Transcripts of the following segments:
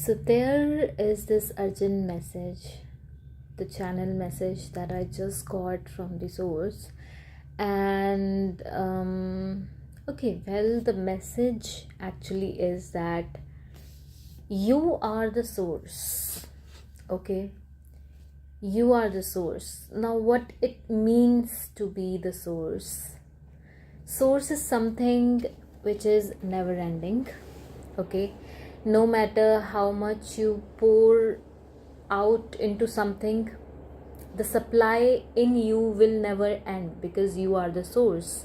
So there is this urgent message, the channel message that I just got from the source. And okay, well, the message actually is that you are the source. Okay, you are the source. Now, what it means to be the source? Source is something which is never ending. Okay, no matter how much you pour out into something, the supply in you will never end because you are the source.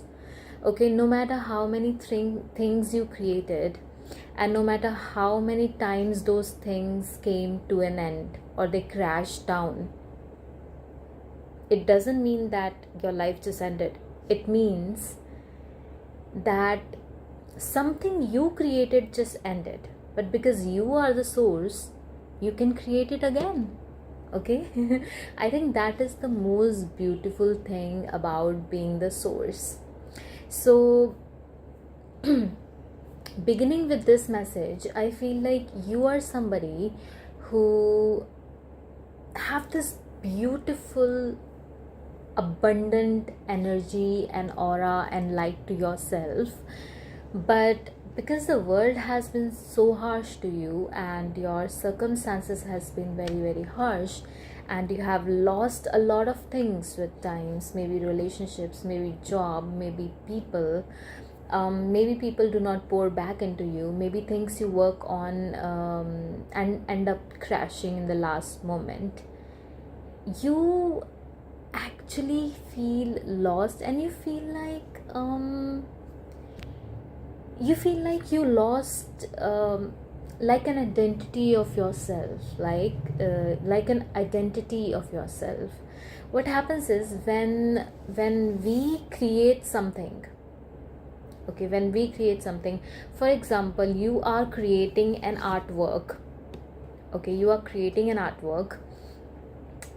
Okay, no matter how many things you created, and no matter how many times those things came to an end or they crashed down, it doesn't mean that your life just ended. It means that something you created just ended, but because you are the source, you can create it again. Okay. I think that is the most beautiful thing about being the source. So beginning with this message, I feel like you are somebody who have this beautiful abundant energy and aura and light to yourself, but because the world has been so harsh to you and your circumstances has been very very harsh, and you have lost a lot of things with times, maybe relationships, maybe job, maybe people, maybe people do not pour back into you, maybe things you work on and end up crashing in the last moment, you actually feel lost, and you feel like you lost like an identity of yourself, like an identity of yourself. What happens is when we create something, okay, when we create something, for example, you are creating an artwork. Okay, you are creating an artwork.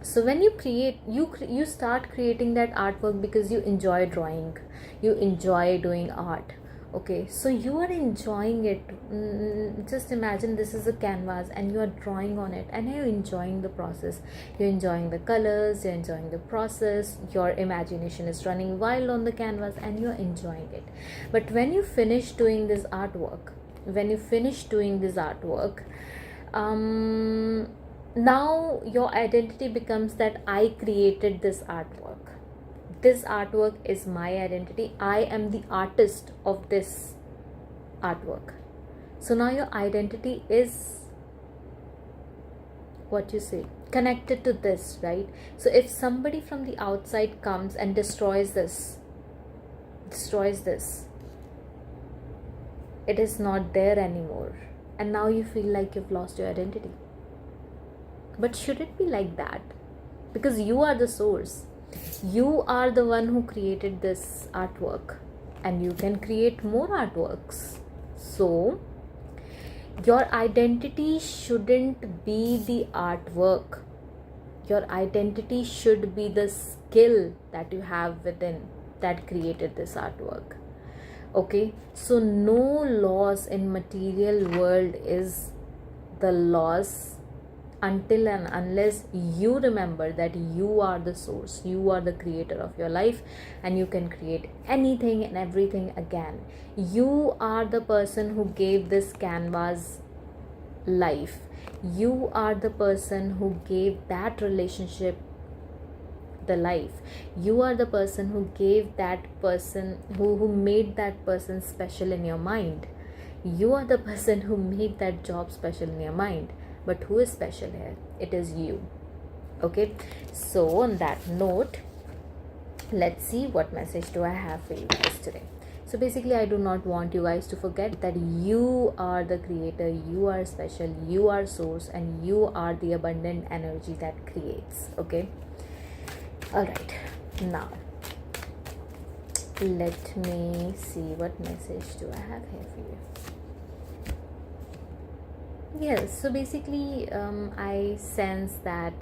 So when you create, you start creating that artwork because you enjoy drawing, you enjoy doing art. Okay, so you are enjoying it. Just imagine this is a canvas and you are drawing on it and you're enjoying the process, you're enjoying the colors, you're enjoying the process, your imagination is running wild on the canvas and you're enjoying it. But when you finish doing this artwork, now your identity becomes that I created this artwork. This artwork is my identity. I am the artist of this artwork. So now your identity is, what you say, connected to this, right? So if somebody from the outside comes and destroys this, it is not there anymore, and now you feel like you've lost your identity. But should it be like that? Because you are the source. You are the one who created this artwork, and you can create more artworks. So your identity shouldn't be the artwork. Your identity should be the skill that you have within that created this artwork. Okay, so no loss in material world is the loss until and unless you remember that you are the source, you are the creator of your life, and you can create anything and everything again. You are the person who gave this canvas life. You are the person who gave that relationship the life. You are the person who gave that person, who made that person special in your mind. You are the person who made that job special in your mind. But who is special here? It is you. Okay, so on that note, let's see what message do I have for you guys today. So basically, I do not want you guys to forget that you are the creator, you are special, you are source, and you are the abundant energy that creates. Okay, all right, now let me see what message do I have here for you. Yes, so basically I sense that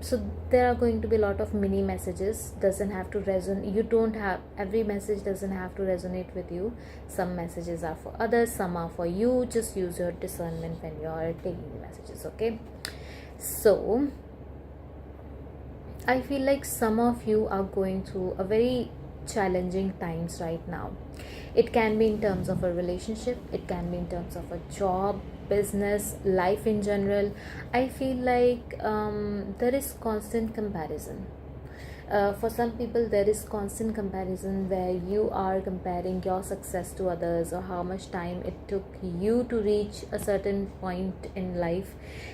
so there are going to be a lot of mini messages. Doesn't have to resonate, you don't have, every message doesn't have to resonate with you. Some messages are for others, some are for you. Just use your discernment when you are taking the messages, okay? So I feel like some of you are going through a very challenging times right now. It can be in terms of a relationship, it can be in terms of a job, business, life in general. I feel like there is constant comparison. For some people, there is constant comparison where you are comparing your success to others, or how much time it took you to reach a certain point in life,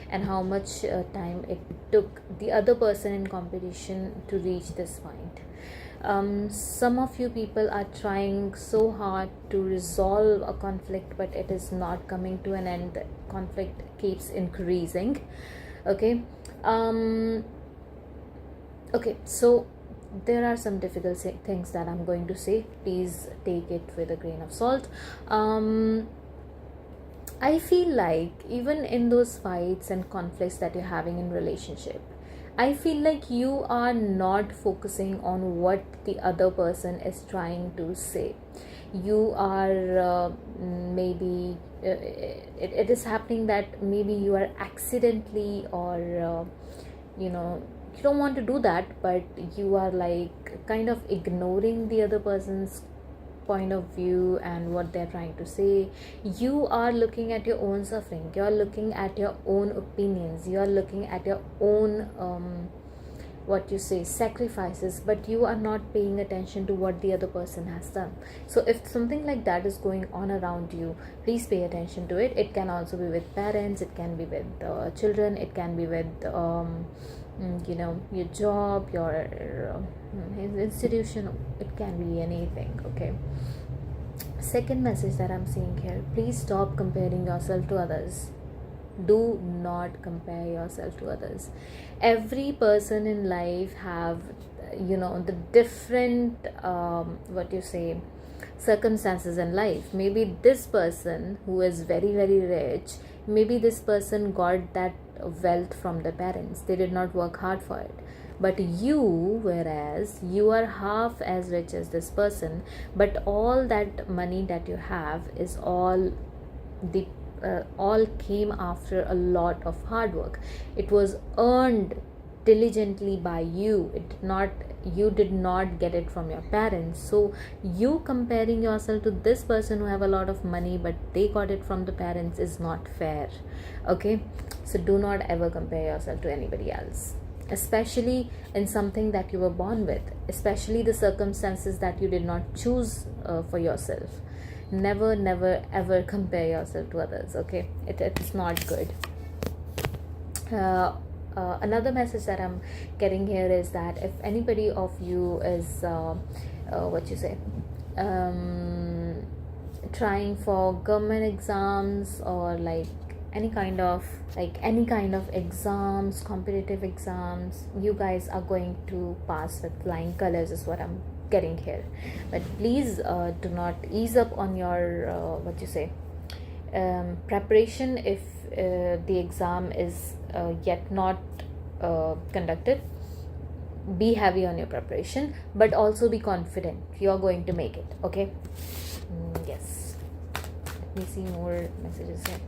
and how much time it took the other person in competition to reach this point. Some of you people are trying so hard to resolve a conflict, but it is not coming to an end. The conflict keeps increasing, okay? Okay, so there are some difficult things that I'm going to say. Please take it with a grain of salt. I feel like even in those fights and conflicts that you're having in relationship, I feel like you are not focusing on what the other person is trying to say. You are maybe it is happening that maybe you are accidentally, or you don't want to do that, but you are like kind of ignoring the other person's point of view and what they're trying to say. You are looking at your own suffering, you're looking at your own opinions, you're looking at your own sacrifices, but you are not paying attention to what the other person has done. So if something like that is going on around you, please pay attention to it. It can also be with parents, it can be with children, it can be with your job, your institution, it can be anything, okay? Second message that I'm seeing here: please stop comparing yourself to others. Do not compare yourself to others. Every person in life have the different circumstances in life. Maybe this person who is very very rich, maybe this person got that wealth from the parents, they did not work hard for it. But you, whereas you are half as rich as this person, but all that money that you have is all came after a lot of hard work. It was earned diligently by you. You did not get it from your parents. So you comparing yourself to this person who have a lot of money but they got it from the parents is not fair, okay? So do not ever compare yourself to anybody else, especially in something that you were born with, especially the circumstances that you did not choose for yourself. Never ever compare yourself to others, okay? It's not good. Another message that I'm getting here is that if anybody of you is trying for government exams, or like any kind of exams, competitive exams, you guys are going to pass with flying colors is what I'm getting here. But please do not ease up on your preparation if the exam is yet not conducted. Be heavy on your preparation, but also be confident you're going to make it, okay? Yes, let me see more messages here.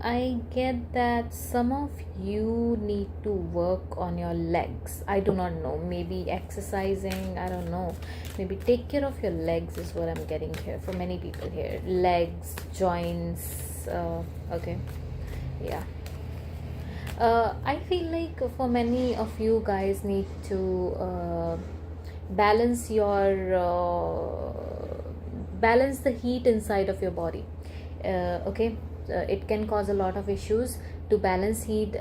I get that some of you need to work on your legs. I do not know, maybe exercising, I don't know, maybe take care of your legs is what I'm getting here for many people here. Legs, joints, okay, yeah. I feel like for many of you guys need to balance the heat inside of your body, okay? It can cause a lot of issues. To balance heat,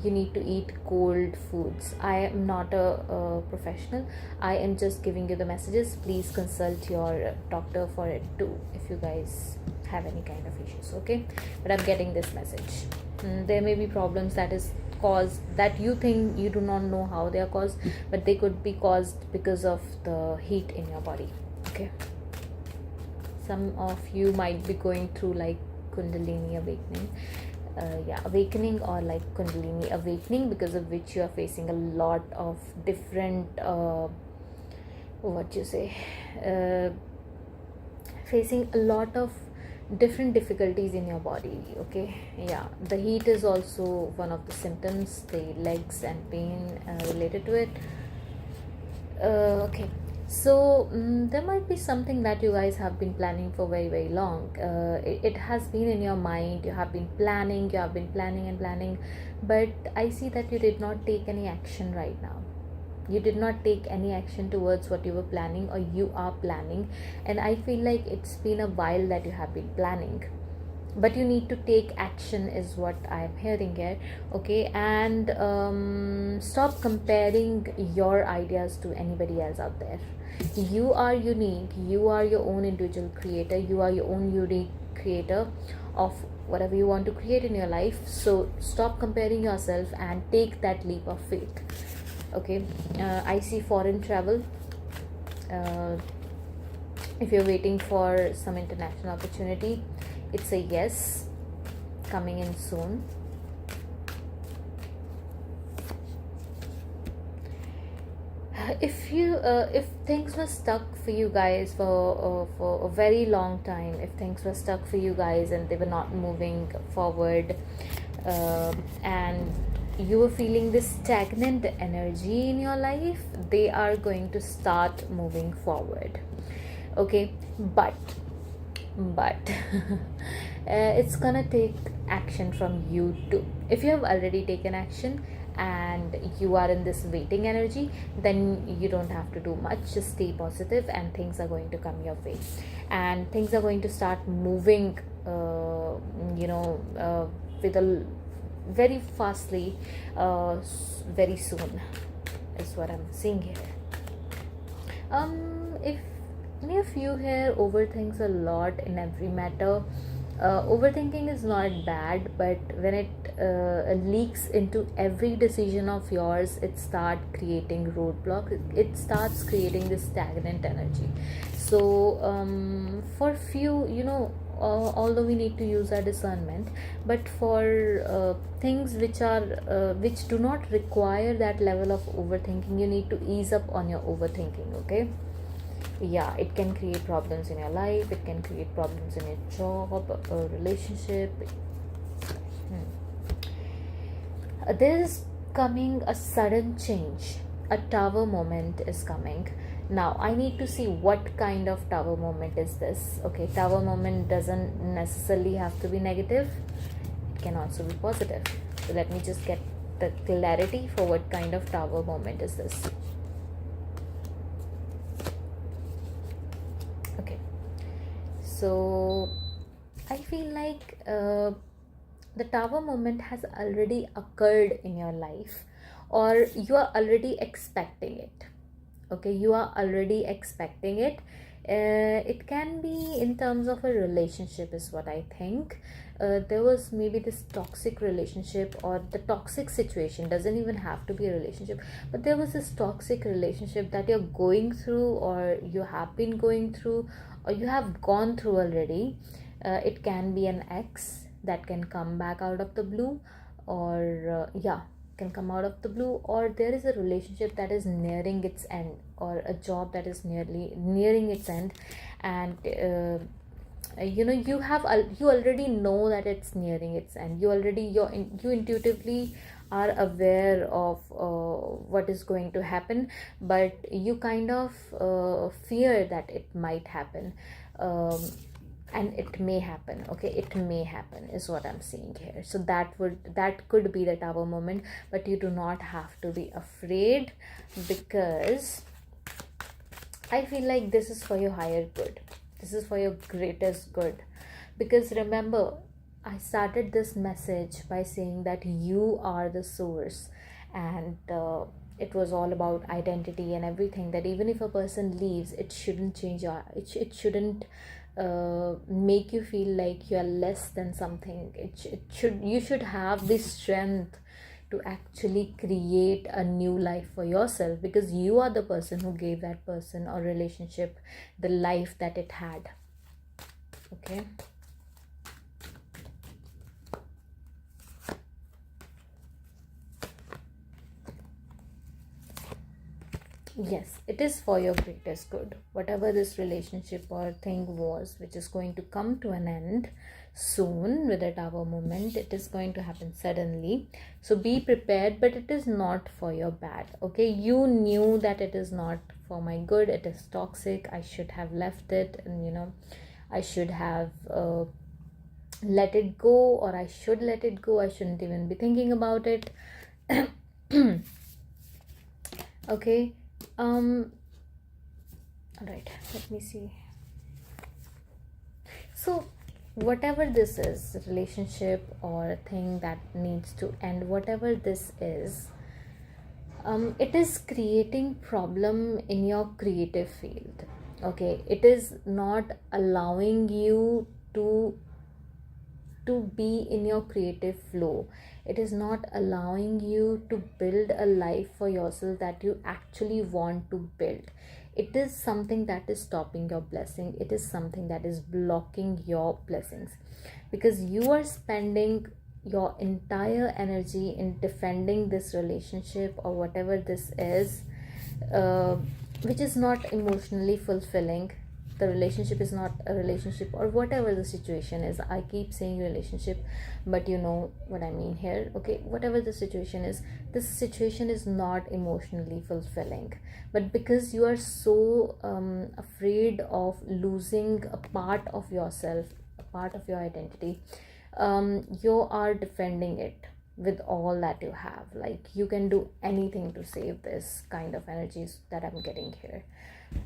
you need to eat cold foods. I am not a professional, I am just giving you the messages. Please consult your doctor for it too if you guys have any kind of issues, okay? But I'm getting this message. There may be problems that is caused that you think you do not know how they are caused, but they could be caused because of the heat in your body, Okay, some of you might be going through like Kundalini awakening. Awakening, or like Kundalini awakening, because of which you are facing a lot of different what you say facing a lot of different difficulties in your body. Okay, yeah, the heat is also one of the symptoms, the legs and pain related to it. Okay, so there might be something that you guys have been planning for very very long. It has been in your mind, you have been planning, and planning, but I see that you did not take any action right now. You did not take any action towards what you were planning, or you are planning, and I feel like it's been a while that you have been planning, but you need to take action is what I'm hearing here. Okay, and stop comparing your ideas to anybody else out there. You are unique, you are your own individual creator, you are your own unique creator of whatever you want to create in your life. So stop comparing yourself and take that leap of faith. Okay, I see foreign travel. If you're waiting for some international opportunity, it's a yes, coming in soon. If things were stuck for you guys for a very long time, if things were stuck for you guys and they were not moving forward, and you were feeling this stagnant energy in your life, they are going to start moving forward. Okay, but it's gonna take action from you too. If you have already taken action and you are in this waiting energy, then you don't have to do much. Just stay positive and things are going to come your way, and things are going to start moving with a very fastly, very soon, is what I'm seeing here. If any of you here overthinks a lot in every matter, overthinking is not bad, but when it leaks into every decision of yours, it starts creating roadblocks, it starts creating this stagnant energy. So for few, although we need to use our discernment, but for things which do not require that level of overthinking, you need to ease up on your overthinking. Okay, yeah, it can create problems in your life, it can create problems in your job, relationship. There is coming a sudden change, a tower moment is coming. Now I need to see what kind of tower moment is this. Okay, tower moment doesn't necessarily have to be negative, it can also be positive. So let me just get the clarity for what kind of tower moment is this. Okay, so I feel like the tower moment has already occurred in your life, or you are already expecting it. Okay, you are already expecting it. It can be in terms of a relationship is what I think. There was maybe this toxic relationship, or the toxic situation doesn't even have to be a relationship, but there was this toxic relationship that you're going through, or you have been going through, or you have gone through already. It can be an ex that can come back out of the blue, or can come out of the blue, or there is a relationship that is nearing its end, or a job that is nearing its end, and you already know that it's nearing its end. You intuitively are aware of what is going to happen, but you kind of fear that it might happen. And it may happen. Okay, it may happen is what I'm seeing here. So that could be the tower moment, but you do not have to be afraid, because I feel like this is for your higher good, this is for your greatest good. Because remember, I started this message by saying that you are the source, and it was all about identity and everything, that even if a person leaves, it shouldn't change it shouldn't make you feel like you are less than something. You should have the strength to actually create a new life for yourself, because you are the person who gave that person or relationship the life that it had. Okay. Yes, it is for your greatest good. Whatever this relationship or thing was, which is going to come to an end soon with a Tower moment, it is going to happen suddenly. So be prepared, but it is not for your bad. Okay, you knew that it is not for my good, it is toxic, I should have left it, and I should have let it go, or I should let it go, I shouldn't even be thinking about it. Okay. All right, let me see. So whatever this is, relationship or a thing that needs to end, whatever this is, it is creating problem in your creative field. Okay, it is not allowing you to be in your creative flow. It is not allowing you to build a life for yourself that you actually want to build. It is something that is stopping your blessing. It is something that is blocking your blessings, because you are spending your entire energy in defending this relationship or whatever this is, which is not emotionally fulfilling. The relationship is not a relationship, or whatever the situation is. I keep saying relationship, but you know what I mean here. Okay, whatever the situation is, this situation is not emotionally fulfilling, but because you are so afraid of losing a part of yourself, a part of your identity, you are defending it with all that you have. Like, you can do anything to save this kind of energies that I'm getting here.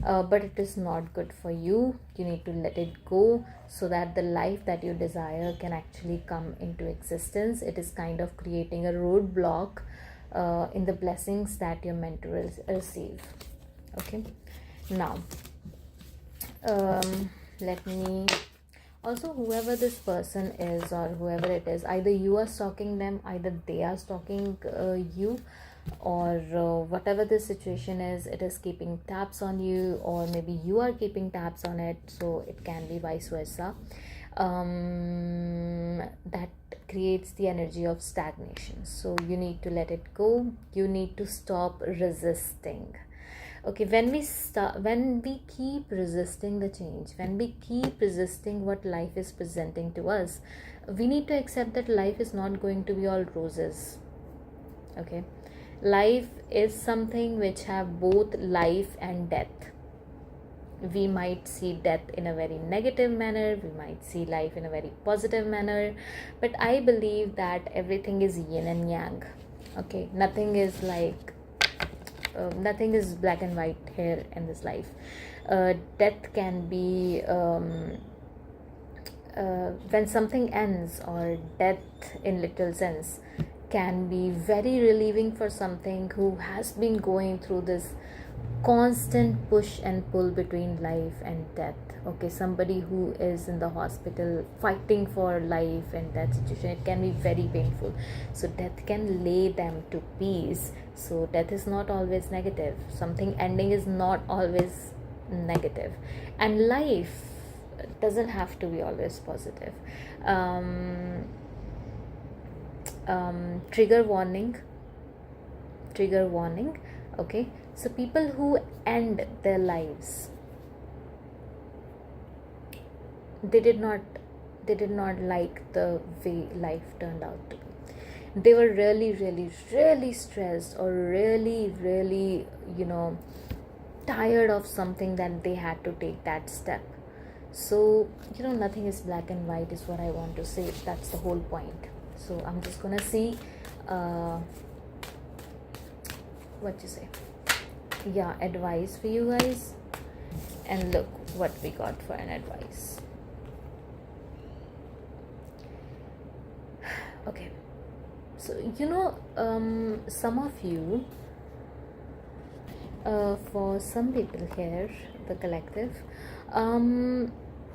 But it is not good for you. You need to let it go, so that the life that you desire can actually come into existence. It is kind of creating a roadblock in the blessings that you're meant to receive. Okay, now let me also, whoever this person is, or whoever it is, either you are stalking them, either they are stalking you, or whatever the situation is, it is keeping tabs on you, or maybe you are keeping tabs on it. So it can be vice versa. That creates the energy of stagnation. So you need to let it go. You need to stop resisting. Okay, when we keep resisting the change, when we keep resisting what life is presenting to us, we need to accept that life is not going to be all roses. Okay, life is something which have both life and death. We might see death in a very negative manner, we might see life in a very positive manner, but I believe that everything is yin and yang. Okay, nothing is like nothing is black and white here in this life. Death can be when something ends, or death in literal sense can be very relieving for something who has been going through this constant push and pull between life and death. Okay, somebody who is in the hospital fighting for life and death situation, it can be very painful. So death can lay them to peace. So death is not always negative. Something ending is not always negative, and life doesn't have to be always positive. Trigger warning. Okay, so people who end their lives, they did not like the way life turned out to be. They were really stressed, or really tired of something, that they had to take that step. So nothing is black and white is what I want to say. That's the whole point. So I'm just gonna see what you say. Yeah, advice for you guys, and look what we got for an advice. Okay, so some of you, for some people here, the collective,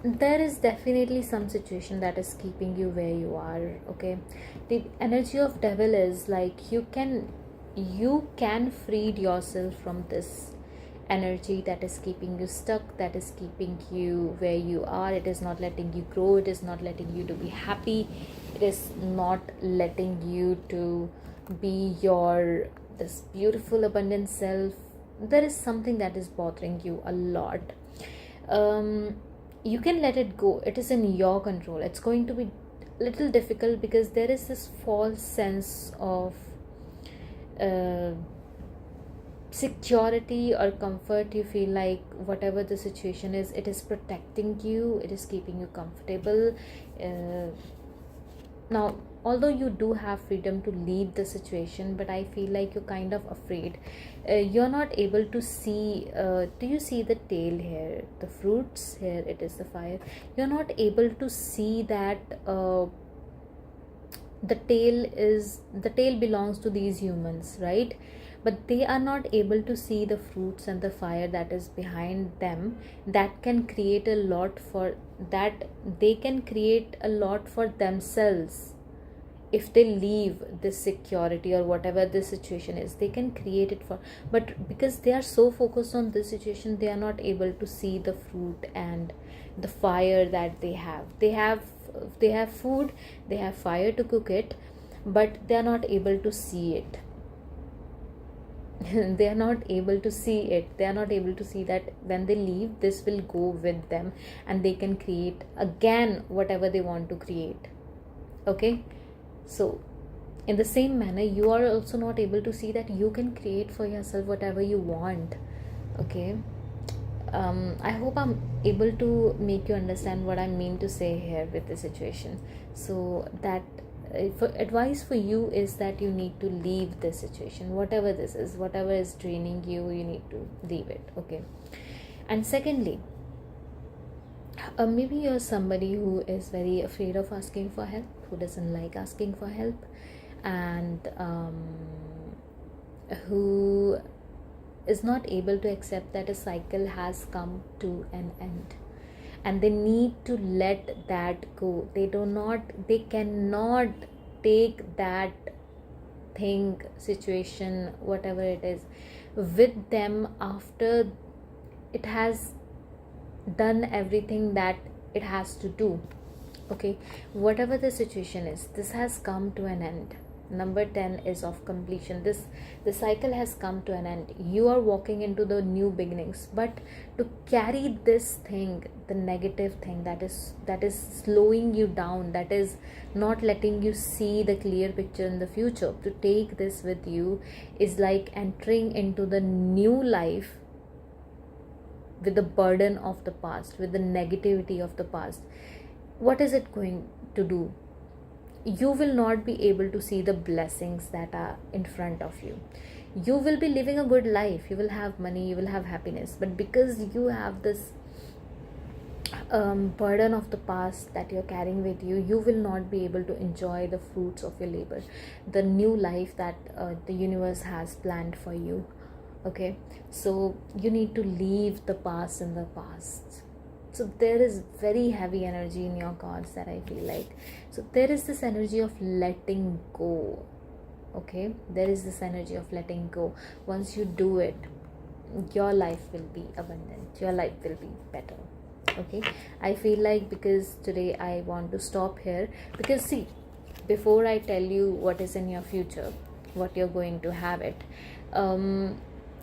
there is definitely some situation that is keeping you where you are. Okay, the energy of devil is like you can free yourself from this energy that is keeping you stuck, that is keeping you where you are. It is not letting you grow, it is not letting you to be happy, it is not letting you to be your this beautiful abundant self. There is something that is bothering you a lot. um you can let it go, it is in your control. It's going to be little difficult because there is this false sense of uh, security or comfort. You feel like whatever the situation is, it is protecting you, it is keeping you comfortable. uh, Now, although you do have freedom to leave the situation, but I feel like you're kind of afraid. You're not able to see, do you see the tail here, the fruits here, it is the fire. You're not able to see that the tail belongs to these humans, right? But they are not able to see the fruits and the fire that is behind them, that can create a lot for that. They can create a lot for themselves. If they leave this security or whatever this situation is, they can create it for, but because they are so focused on this situation, they are not able to see the fruit and the fire that they have food, they have fire to cook it, but they are not able to see it. They are not able to see it, they are not able to see that when they leave, this will go with them and they can create again whatever they want to create. Okay, so in the same manner, you are also not able to see that you can create for yourself whatever you want. Okay, I hope I'm able to make you understand what I mean to say here with the situation. So that advice for you is that you need to leave this situation, whatever this is, whatever is draining you, you need to leave it. Okay, and secondly, maybe you're somebody who is very afraid of asking for help, who doesn't like asking for help, and who is not able to accept that a cycle has come to an end and they need to let that go. They cannot take that thing, situation, whatever it is, with them after it has done everything that it has to do. Okay, whatever the situation is, this has come to an end. Number 10 is of completion. The cycle has come to an end. You are walking into the new beginnings, but to carry this thing, the negative thing that is slowing you down, that is not letting you see the clear picture in the future, to take this with you is like entering into the new life with the burden of the past, with the negativity of the past. What is it going to do? You will not be able to see the blessings that are in front of you. You will be living a good life, you will have money, you will have happiness, but because you have this burden of the past that you're carrying with you, you will not be able to enjoy the fruits of your labor, the new life that the universe has planned for you. Okay, so you need to leave the past in the past. So there is very heavy energy in your cards that I feel like. So there is this energy of letting go. Okay, there is this energy of letting go. Once you do it, your life will be abundant, your life will be better. Okay, I feel like, because today I want to stop here, because see, before I tell you what is in your future, what you're going to have it,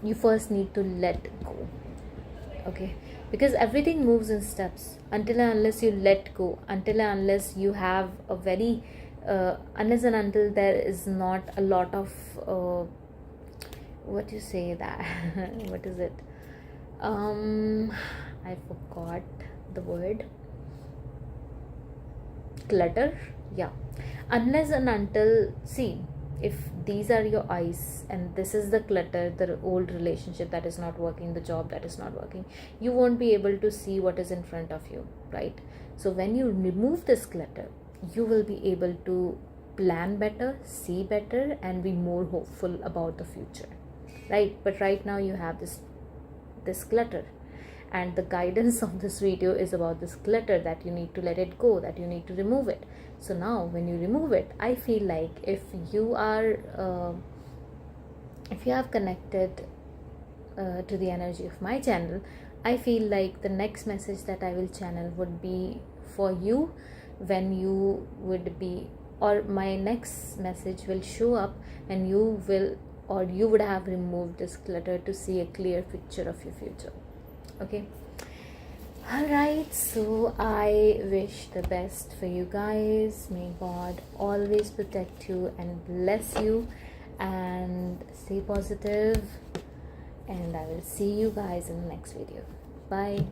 you first need to let go. Okay, because everything moves in steps. Until and unless you let go, until and unless you have a very unless and until there is not a lot of what you say that what is it, I forgot the word, clutter. Yeah, unless and until, see, if these are your eyes and this is the clutter, the old relationship that is not working, the job that is not working, you won't be able to see what is in front of you, right? So when you remove this clutter, you will be able to plan better, see better, and be more hopeful about the future, right? But right now you have this clutter, and the guidance of this video is about this clutter, that you need to let it go, that you need to remove it. So now when you remove it, I feel like if you have connected to the energy of my channel, I feel like the next message that I will channel would be for you when you would be, or my next message will show up and you will, or you would have removed this clutter to see a clear picture of your future. Okay, alright, so I wish the best for you guys. May God always protect you and bless you, and stay positive, and I will see you guys in the next video. Bye.